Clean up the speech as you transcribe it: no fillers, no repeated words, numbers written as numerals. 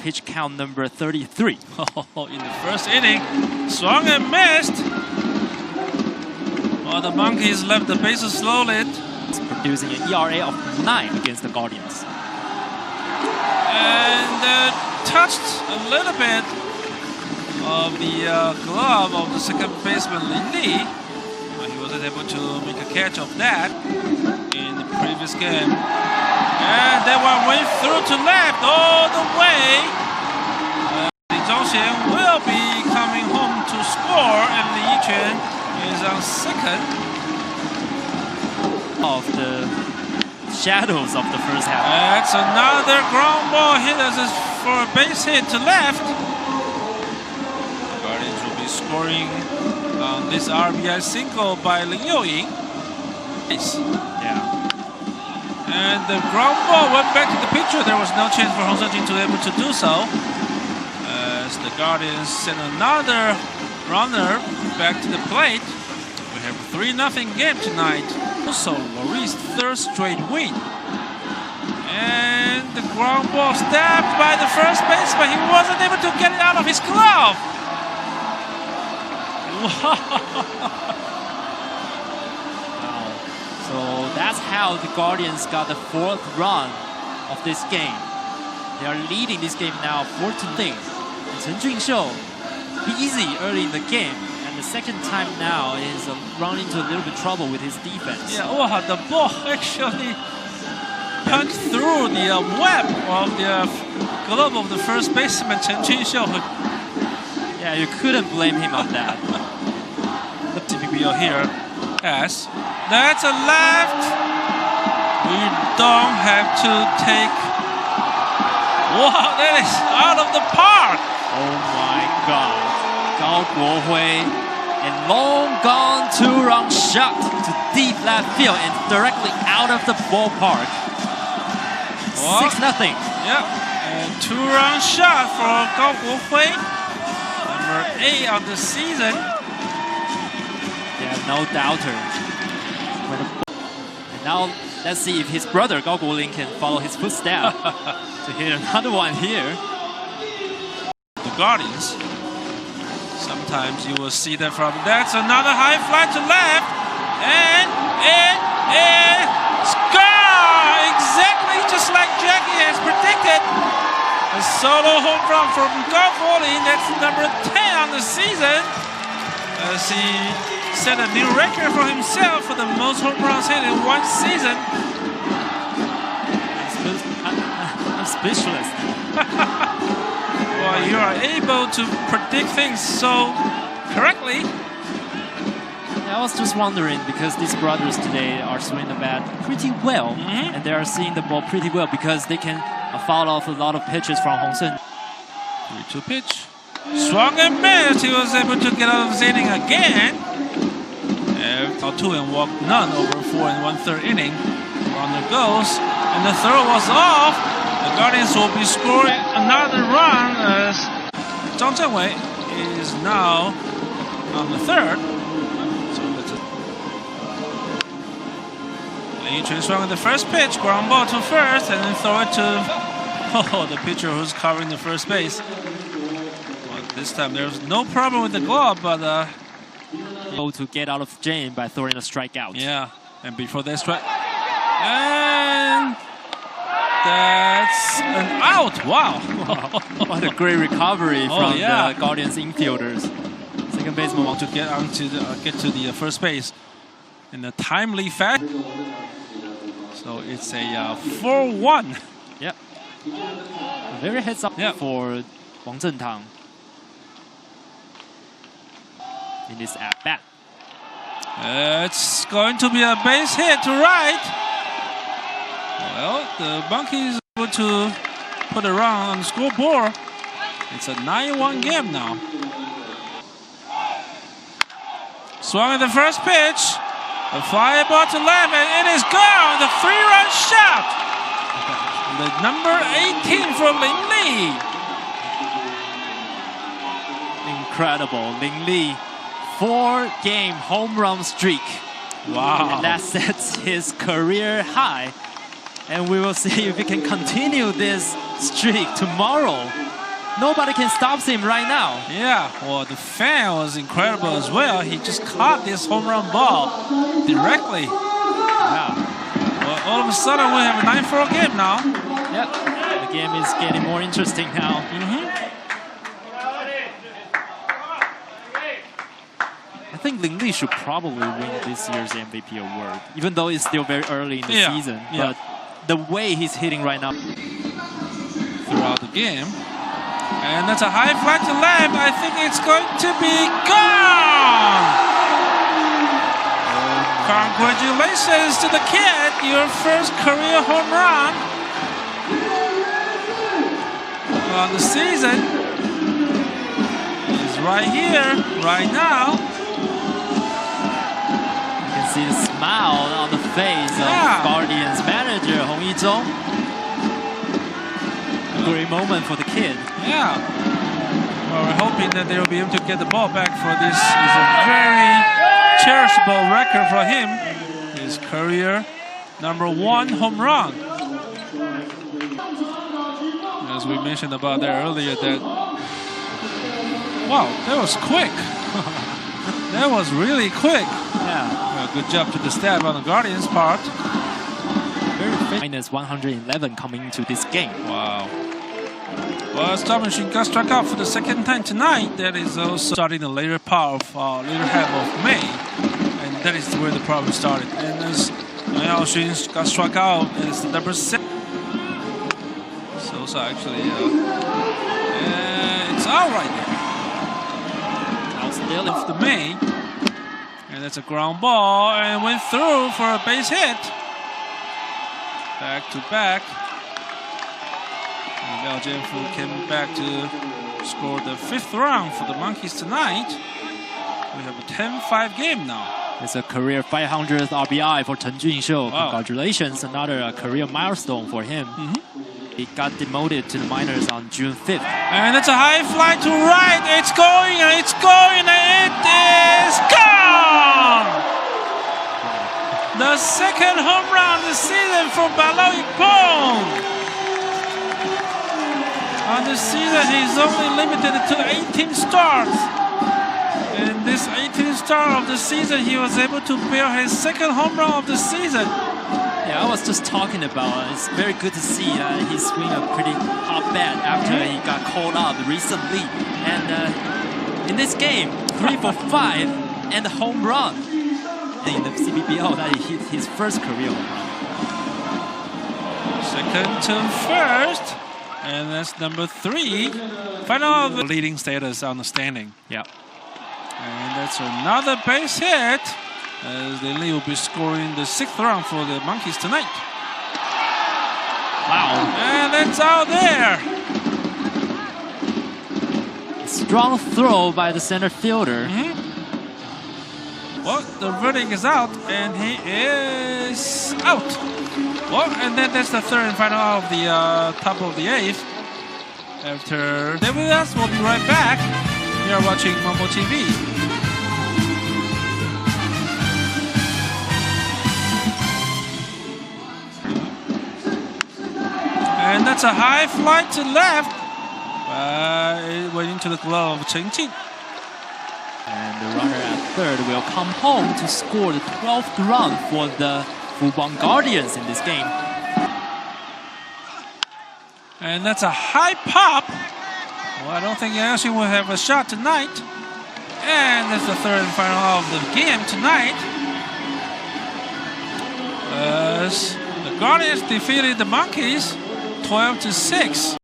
pitch count number 33. In the first inning, swung and missed. While the Monkeys left the bases loaded. It's producing an ERA of 9 against the Guardians. And touched a little bit of the glove of the second baseman Lin Li. He wasn't able to make a catch of that in the previous game. And that one went through to left all the way. Li Zhongxian will be coming home to score, and Li Yiquan is on second. Of the shadows of the first half. That's another ground ball hit for a base hit to left. The Guardians will be scoring on this RBI single by Lin Youying. Yeah. And the ground ball went back to the pitcher. There was no chance for Hong Seong-jin to be able to do so. As the Guardians send another runner back to the plate. We have a 3-0 game tonight. Also, Lori's third straight win. And the ground ball stabbed by the first baseman. He wasn't able to get it out of his glove. Wow. So that's how the Guardians got the 4th run of this game. They are leading this game now 4-0. Chen Junxiu, easy early in the game. And the second time now is run into a little bit trouble with his defense. Yeah, wow, the ball actually punched through the web of the glove of the first baseman Chen Junxiu. Yeah, you couldn't blame him on that. The CPBL here as that's a left. We don't have to take. Wow, that is out of the park. Oh my God. Gao Guohui, a long gone 2-run shot to deep left field and directly out of the ballpark. 6-0. Yep, and 2-run shot for Gao Guohui, number 8 of the season. Yeah, no doubter. And now let's see if his brother Gao Guolin can follow his footsteps to hit another one here. The Guardians. Sometimes you will see that from. That's another high fly to left, and score! Exactly just like Jackie has predicted. A solo home run from Gao Guolin. That's number 10 on the season. As he set a new record for himself for the most home runs hit in one season. I'm speechless. Well, you are able to predict things so correctly. I was just wondering, because these brothers today are swinging the bat pretty well, and they are seeing the ball pretty well because they can foul off a lot of pitches from Hong Seong. 3-2 pitch. Swung and missed. He was able to get out of his inning again. Out 2 and walk none over 4 1/3 inning. Runner goes, and the throw was off. The Guardians will be scoring another run as Zhang Zhenwei is now on the 3rd. So that's it. Li Yiquan swung at the first pitch, ground ball to first, and then throw it to the pitcher who's covering the first base. Well, this time there's no problem with the glove, but to get out of Jane by throwing a strikeout. Yeah, and before that strike, and that's an out. Wow. What a great recovery from the Guardians infielders. Second baseman want to get onto get to the first base in a timely fashion. So it's a 4-1. Yep. Very heads up for Wang Zhentang in this at-bat. It's going to be a base hit to right. Well, the Monkeys are able to put a run on the scoreboard. It's a 9-1 game now. Swung at the first pitch. A fly ball to left, and it is gone. The 3-run shot. The number 18 for Lin Li. Incredible. Lin Li, 4-game home run streak. Wow. And that sets his career high. And we will see if he can continue this streak tomorrow. Nobody can stop him right now. Yeah, well, the fan was incredible as well. He just caught this home run ball directly. Yeah. Well, all of a sudden, we have a 9-4 game now. Yep. The game is getting more interesting now. I think Lin Li should probably win this year's MVP award, even though it's still very early in the season. But the way he's hitting right now throughout the game. And that's a high fly to left. I think it's going to be gone. Congratulations to the kid. Your first career home run on the season is right here, right now. You can see the smile on the face of Guardians manager Hong Yi-zhong. A great moment for the kid. Yeah. Well, we're hoping that they will be able to get the ball back for this. Is a very cherishable record for him. His career #1 home run. As we mentioned about that earlier, wow, that was quick. That was really quick. Yeah. Well, good job to the staff on the Guardians' part. Minus 111 coming into this game. Wow. Well, Star Machine got struck out for the second time tonight. That is also starting the later part of later half of May, and that is where the problem started. And as Yao Xun got struck out, it's number 6. So actually, it's out right there. Out still off the May, and that's a ground ball, and went through for a base hit. Back to back. And Liao Jianfu came back to score the 5th run for the Monkeys tonight. We have a 10-5 game now. It's a career 500th RBI for Chen Junshou. Wow. Congratulations, another career milestone for him. He got demoted to the minors on June 5th. And it's a high fly to right. It's going, and it is gone! The second home run of the season for Balao Yipong. On the season, he's only limited to 18 starts. In this 18th start of the season, he was able to bear his second home run of the season. Yeah, I was just talking about it's very good to see he's swinging a pretty hot bat after he got called up recently. And in this game, 3 for 5 and a home run. And in the CPBL, that he hit his first career home run. Second to first. And that's number 3. Final of the leading status on the standing. Yeah. And that's another base hit. As Lin Li will be scoring the 6th run for the Monkeys tonight. Wow. And that's out there. Strong throw by the center fielder. Well, the verdict is out, and he is out. Well, and then that's the 3rd and final of the top of the 8th. After stay with us, we'll be right back. You are watching Momo TV. And that's a high fly to left. It went into the glove of Chen Jing. And the runner at 3rd will come home to score the 12th run for the Fubon Guardians in this game. And that's a high pop. Well, I don't think Yao Xun will have a shot tonight. And that's the 3rd and final of the game tonight. As the Guardians defeated the Monkeys 12-6.